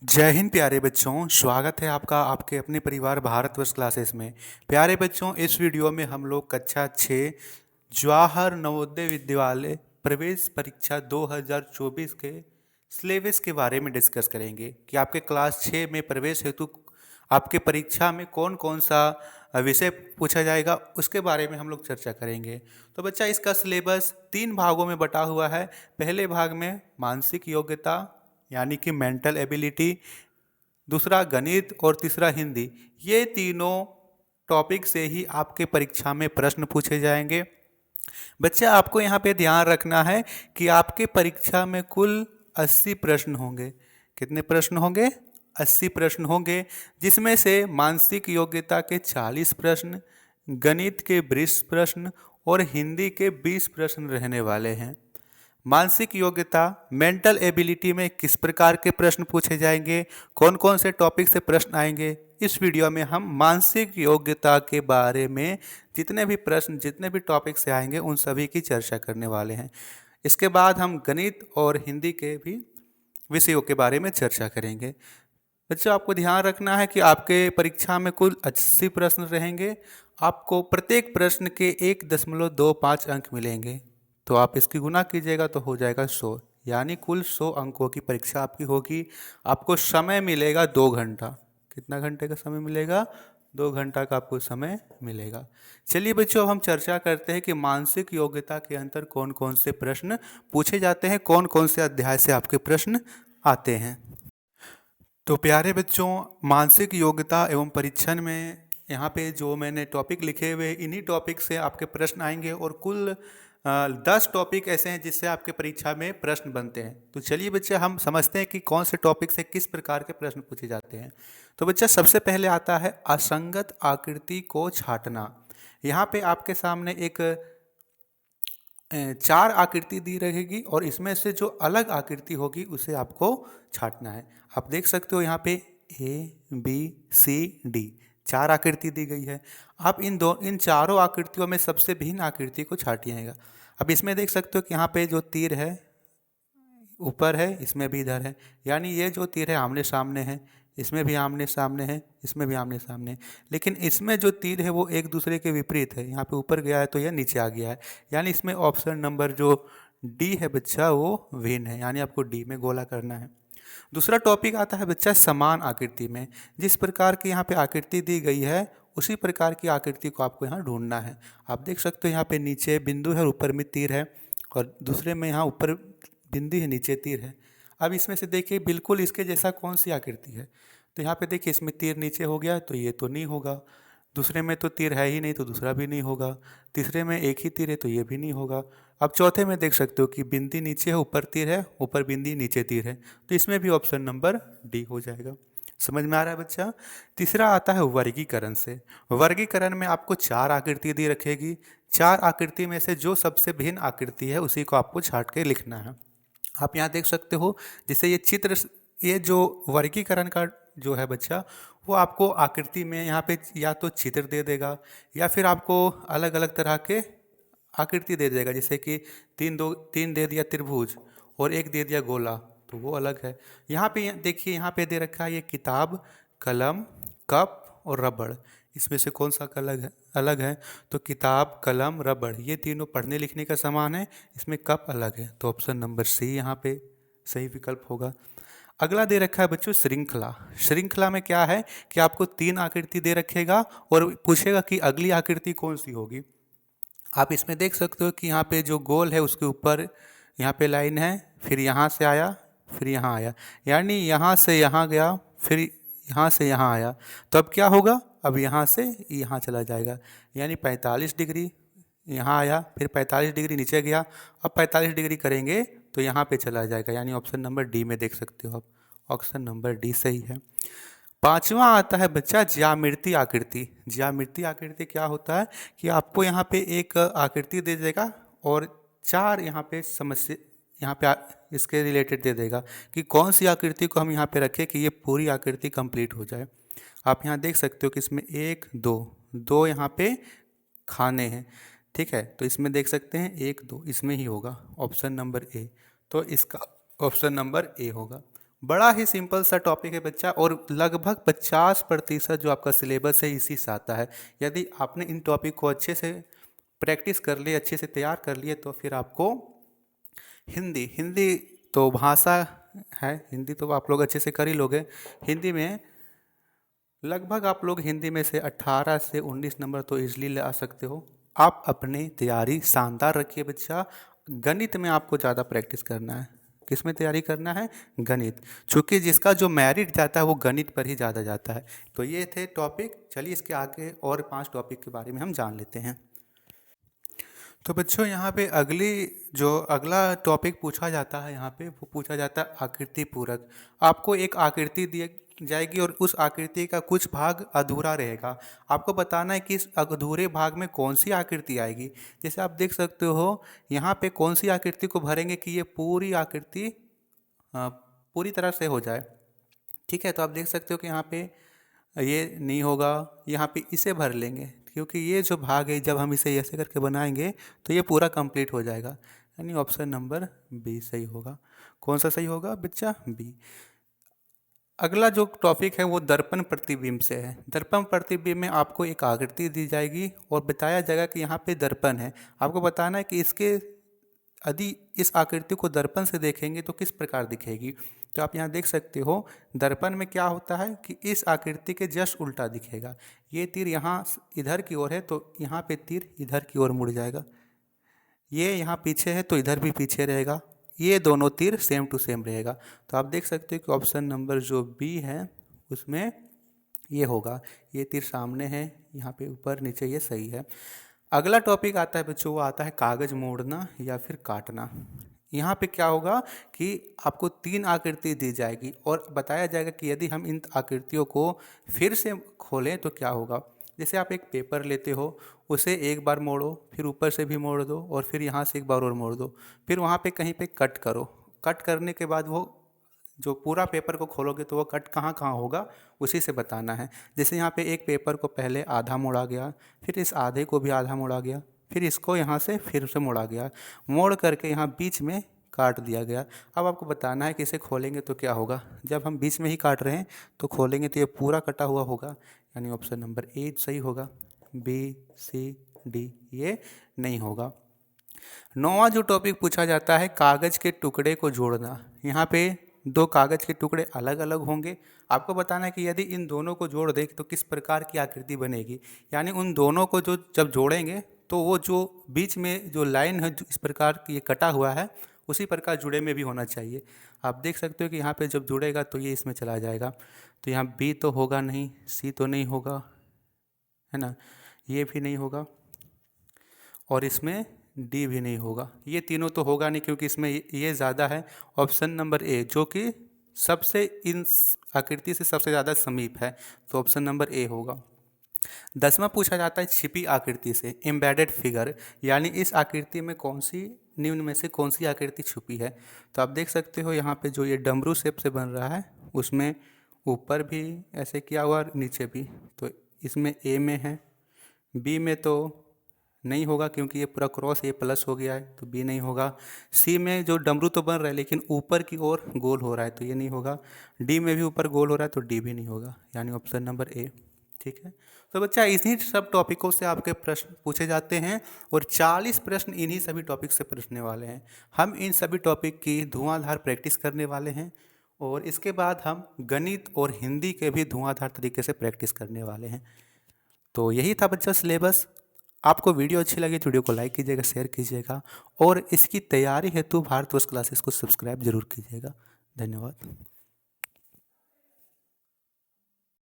जय हिंद प्यारे बच्चों, स्वागत है आपका आपके अपने परिवार भारतवर्ष क्लासेस में। प्यारे बच्चों, इस वीडियो में हम लोग कक्षा 6 जवाहर नवोदय विद्यालय प्रवेश परीक्षा 2024 के सिलेबस के बारे में डिस्कस करेंगे कि आपके क्लास 6 में प्रवेश हेतु आपके परीक्षा में कौन कौन सा विषय पूछा जाएगा, उसके बारे में हम लोग चर्चा करेंगे। तो बच्चा, इसका सिलेबस 3 भागों में बटा हुआ है। पहले भाग में मानसिक योग्यता यानी कि मेंटल एबिलिटी, दूसरा गणित और तीसरा हिंदी। ये तीनों टॉपिक से ही आपके परीक्षा में प्रश्न पूछे जाएंगे। बच्चा, आपको यहाँ पे ध्यान रखना है कि आपके परीक्षा में कुल 80 प्रश्न होंगे। कितने प्रश्न होंगे? 80 प्रश्न होंगे, जिसमें से मानसिक योग्यता के 40 प्रश्न, गणित के 20 प्रश्न और हिंदी के 20 प्रश्न रहने वाले हैं। मानसिक योग्यता मेंटल एबिलिटी में किस प्रकार के प्रश्न पूछे जाएंगे, कौन कौन से टॉपिक से प्रश्न आएंगे, इस वीडियो में हम मानसिक योग्यता के बारे में जितने भी प्रश्न जितने भी टॉपिक से आएंगे उन सभी की चर्चा करने वाले हैं। इसके बाद हम गणित और हिंदी के भी विषयों के बारे में चर्चा करेंगे। बच्चों, आपको ध्यान रखना है कि आपके परीक्षा में कुल 80 प्रश्न रहेंगे। आपको प्रत्येक प्रश्न के 1.25 अंक मिलेंगे, तो आप इसकी गुना कीजिएगा तो हो जाएगा 100, यानी कुल 100 अंकों की परीक्षा आपकी होगी। आपको समय मिलेगा 2 घंटा। कितना घंटे का समय मिलेगा? 2 घंटा का आपको समय मिलेगा। चलिए बच्चों, अब हम चर्चा करते हैं कि मानसिक योग्यता के अंतर कौन कौन से प्रश्न पूछे जाते हैं, कौन कौन से अध्याय से आपके प्रश्न आते हैं। तो प्यारे बच्चों, मानसिक योग्यता एवं परीक्षण में यहाँ पे जो मैंने टॉपिक लिखे हुए, इन्हीं टॉपिक से आपके प्रश्न आएंगे और कुल 10 टॉपिक ऐसे हैं जिससे आपके परीक्षा में प्रश्न बनते हैं। तो चलिए बच्चे, हम समझते हैं कि कौन से टॉपिक से किस प्रकार के प्रश्न पूछे जाते हैं। तो बच्चा, सबसे पहले आता है असंगत आकृति को छांटना। यहाँ पे आपके सामने एक 4 आकृति दी रहेगी और इसमें से जो अलग आकृति होगी उसे आपको छांटना है। आप देख सकते हो यहाँ पे ABCD 4 आकृति दी गई है। आप इन चारों आकृतियों में सबसे भिन्न आकृति को छांटिएगा। अब इसमें देख सकते हो कि यहाँ पे जो तीर है ऊपर है, इसमें भी इधर है, यानी ये जो तीर है आमने सामने है, इसमें भी आमने सामने है, इसमें भी आमने सामने है। लेकिन इसमें जो तीर है वो एक दूसरे के विपरीत है। यहाँ पे ऊपर गया है तो यह नीचे आ गया है, यानी इसमें ऑप्शन नंबर जो डी है बच्चा वो भिन्न है, यानी आपको डी में गोला करना है। दूसरा टॉपिक आता है बच्चा समान आकृति में। जिस प्रकार की यहाँ पे आकृति दी गई है उसी प्रकार की आकृति को आपको यहाँ ढूंढना है। आप देख सकते हो यहाँ पे नीचे बिंदु है और ऊपर में तीर है, और दूसरे में यहाँ ऊपर बिंदु है, नीचे तीर है। अब इसमें से देखिए बिल्कुल इसके जैसा कौन सी आकृति है। तो यहाँ पे देखिए इसमें तीर नीचे हो गया तो ये तो नहीं होगा, दूसरे में तो तीर है ही नहीं तो दूसरा भी नहीं होगा, तीसरे में एक ही तीर है तो ये भी नहीं होगा। अब चौथे में देख सकते हो कि बिंदी नीचे है, ऊपर तीर है, ऊपर बिंदी नीचे तीर है, तो इसमें भी ऑप्शन नंबर डी हो जाएगा। समझ में आ रहा है बच्चा? तीसरा आता है वर्गीकरण से। वर्गीकरण में आपको 4 आकृति दी रखेगी। 4 आकृति में से जो सबसे भिन्न आकृति है उसी को आपको छांट के लिखना है। आप यहाँ देख सकते हो, जैसे ये जो वर्गीकरण का जो है बच्चा, वो आपको आकृति में यहाँ पे या तो चित्र दे देगा या फिर आपको अलग अलग तरह के आकृति दे देगा। जैसे कि 3 दे दिया त्रिभुज और 1 दे दिया गोला, तो वो अलग है। यहाँ पे देखिए, यहाँ पे दे रखा है ये किताब, कलम, कप और रबड़। इसमें से कौन सा अलग है? तो किताब, कलम, रबड़ ये तीनों पढ़ने लिखने का सामान है, इसमें कप अलग है, तो ऑप्शन नंबर सी यहाँ पे सही विकल्प होगा। अगला दे रखा है बच्चों श्रृंखला। श्रृंखला में क्या है कि आपको 3 आकृति दे रखेगा और पूछेगा कि अगली आकृति कौन सी होगी। आप इसमें देख सकते हो कि यहाँ पे जो गोल है उसके ऊपर यहाँ पे लाइन है, फिर यहाँ से आया, फिर यहाँ आया, यानी यहाँ से यहाँ गया, फिर यहाँ से यहाँ आया, तो अब क्या होगा? अब यहाँ से यहाँ चला जाएगा, यानी 45 डिग्री यहाँ आया, फिर 45 डिग्री नीचे गया, अब 45 डिग्री करेंगे तो यहाँ पे चला जाएगा, यानी ऑप्शन नंबर डी में देख सकते हो आप, ऑप्शन नंबर डी सही है। 5वां आता है बच्चा ज्यामितीय आकृति। ज्यामितीय आकृति क्या होता है कि आपको यहाँ पे एक आकृति दे देगा और 4 यहाँ पे समस्या यहाँ पे इसके रिलेटेड दे देगा कि कौन सी आकृति को हम यहाँ पे रखें कि ये पूरी आकृति कंप्लीट हो जाए। आप यहाँ देख सकते हो कि इसमें 1 2 यहाँ पे खाने हैं, ठीक है, तो इसमें देख सकते हैं 1 2 इसमें ही होगा, ऑप्शन नंबर ए, तो इसका ऑप्शन नंबर ए होगा। बड़ा ही सिंपल सा टॉपिक है बच्चा, और लगभग 50% जो आपका सिलेबस है इसी से आता है। यदि आपने इन टॉपिक को अच्छे से प्रैक्टिस कर लिए, अच्छे से तैयार कर लिए, तो फिर आपको हिंदी हिंदी तो भाषा है, हिंदी तो आप लोग अच्छे से कर ही लोगे। हिंदी में लगभग आप लोग हिंदी में से 18 से 19 नंबर तो इजली ला सकते हो। आप अपनी तैयारी शानदार रखिए बच्चा। गणित में आपको ज़्यादा प्रैक्टिस करना है। किस में तैयारी करना है? गणित, चूँकि जिसका जो मेरिट जाता है वो गणित पर ही ज़्यादा जाता है। तो ये थे टॉपिक। चलिए इसके आगे और 5 टॉपिक के बारे में हम जान लेते हैं। तो बच्चों यहाँ पे अगला टॉपिक पूछा जाता है, यहाँ पे वो पूछा जाता है आकृति पूरक। आपको एक आकृति दी जाएगी और उस आकृति का कुछ भाग अधूरा रहेगा। आपको बताना है कि इस अधूरे भाग में कौन सी आकृति आएगी। जैसे आप देख सकते हो यहाँ पे कौन सी आकृति को भरेंगे कि ये पूरी आकृति पूरी तरह से हो जाए। ठीक है, तो आप देख सकते हो कि यहाँ पे ये नहीं होगा, यहाँ पे इसे भर लेंगे, क्योंकि ये जो भाग है जब हम इसे ऐसे करके बनाएंगे तो ये पूरा कंप्लीट हो जाएगा। यानी ऑप्शन नंबर बी सही होगा। कौन सा सही होगा बच्चा? बी। अगला जो टॉपिक है वो दर्पण प्रतिबिंब से है। दर्पण प्रतिबिंब में आपको एक आकृति दी जाएगी और बताया जाएगा कि यहाँ पे दर्पण है। आपको बताना है कि इसके यदि इस आकृति को दर्पण से देखेंगे तो किस प्रकार दिखेगी। तो आप यहाँ देख सकते हो दर्पण में क्या होता है कि इस आकृति के जस्ट उल्टा दिखेगा। ये तीर यहाँ इधर की ओर है तो यहाँ पे तीर इधर की ओर मुड़ जाएगा। ये यहाँ पीछे है तो इधर भी पीछे रहेगा। ये दोनों तीर सेम टू सेम रहेगा। तो आप देख सकते हो कि ऑप्शन नंबर जो बी है उसमें ये होगा। ये तीर सामने है, यहाँ पे ऊपर नीचे, ये सही है। अगला टॉपिक आता है बच्चों, वो आता है कागज मोड़ना या फिर काटना। यहाँ पे क्या होगा कि आपको 3 आकृति दी जाएगी और बताया जाएगा कि यदि हम इन आकृतियों को फिर से खोलें तो क्या होगा। जैसे आप एक पेपर लेते हो, उसे एक बार मोड़ो, फिर ऊपर से भी मोड़ दो और फिर यहाँ से एक बार और मोड़ दो, फिर वहाँ पे कहीं पे कट करो। कट करने के बाद वो जो पूरा पेपर को खोलोगे तो वो कट कहाँ कहाँ होगा उसी से बताना है। जैसे यहाँ पे एक पेपर को पहले आधा मोड़ा गया, फिर इस आधे को भी आधा मोड़ा गया, फिर इसको यहाँ से फिर से मोड़ा गया, मोड़ करके यहाँ बीच में काट दिया गया। अब आपको बताना है कि इसे खोलेंगे तो क्या होगा। जब हम बीच में ही काट रहे हैं तो खोलेंगे तो ये पूरा कटा हुआ होगा। यानी ऑप्शन नंबर ए सही होगा। बी सी डी ये नहीं होगा। 9वां जो टॉपिक पूछा जाता है कागज़ के टुकड़े को जोड़ना। यहाँ पे 2 कागज़ के टुकड़े अलग अलग होंगे। आपको बताना है कि यदि इन दोनों को जोड़ दें तो किस प्रकार की आकृति बनेगी। यानी उन दोनों को जो जब जोड़ेंगे तो वो जो बीच में जो लाइन है जो इस प्रकार की ये कटा हुआ है उसी प्रकार जुड़े में भी होना चाहिए। आप देख सकते हो कि यहाँ पे जब जुड़ेगा तो ये इसमें चला जाएगा। तो यहाँ बी तो होगा नहीं, सी तो नहीं होगा, है ना, ये भी नहीं होगा और इसमें डी भी नहीं होगा। ये तीनों तो होगा नहीं क्योंकि इसमें ये ज़्यादा है। ऑप्शन नंबर ए जो कि सबसे इन आकृति से सबसे ज़्यादा समीप है, तो ऑप्शन नंबर ए होगा। 10वां पूछा जाता है छिपी आकृति से, एम्बेडेड फिगर, यानी इस आकृति में कौन सी निम्न में से कौन सी आकृति छुपी है। तो आप देख सकते हो यहाँ पे जो ये डमरू शेप से बन रहा है उसमें ऊपर भी ऐसे किया हुआ और नीचे भी, तो इसमें ए में है। बी में तो नहीं होगा क्योंकि ये पूरा क्रॉस ये प्लस हो गया है, तो बी नहीं होगा। सी में जो डमरू तो बन रहा है लेकिन ऊपर की ओर गोल हो रहा है तो ये नहीं होगा। डी में भी ऊपर गोल हो रहा है तो डी भी नहीं होगा, यानी ऑप्शन नंबर ए। ठीक है, तो बच्चा इन्हीं सब टॉपिकों से आपके प्रश्न पूछे जाते हैं और 40 प्रश्न इन्हीं सभी टॉपिक से पूछने वाले हैं। हम इन सभी टॉपिक की धुआंधार प्रैक्टिस करने वाले हैं और इसके बाद हम गणित और हिंदी के भी धुआंधार तरीके से प्रैक्टिस करने वाले हैं। तो यही था बच्चा सिलेबस। आपको वीडियो अच्छी लगी तो वीडियो को लाइक कीजिएगा, शेयर कीजिएगा और इसकी तैयारी हेतु भारतवर्ष क्लासेस को सब्सक्राइब जरूर कीजिएगा। धन्यवाद।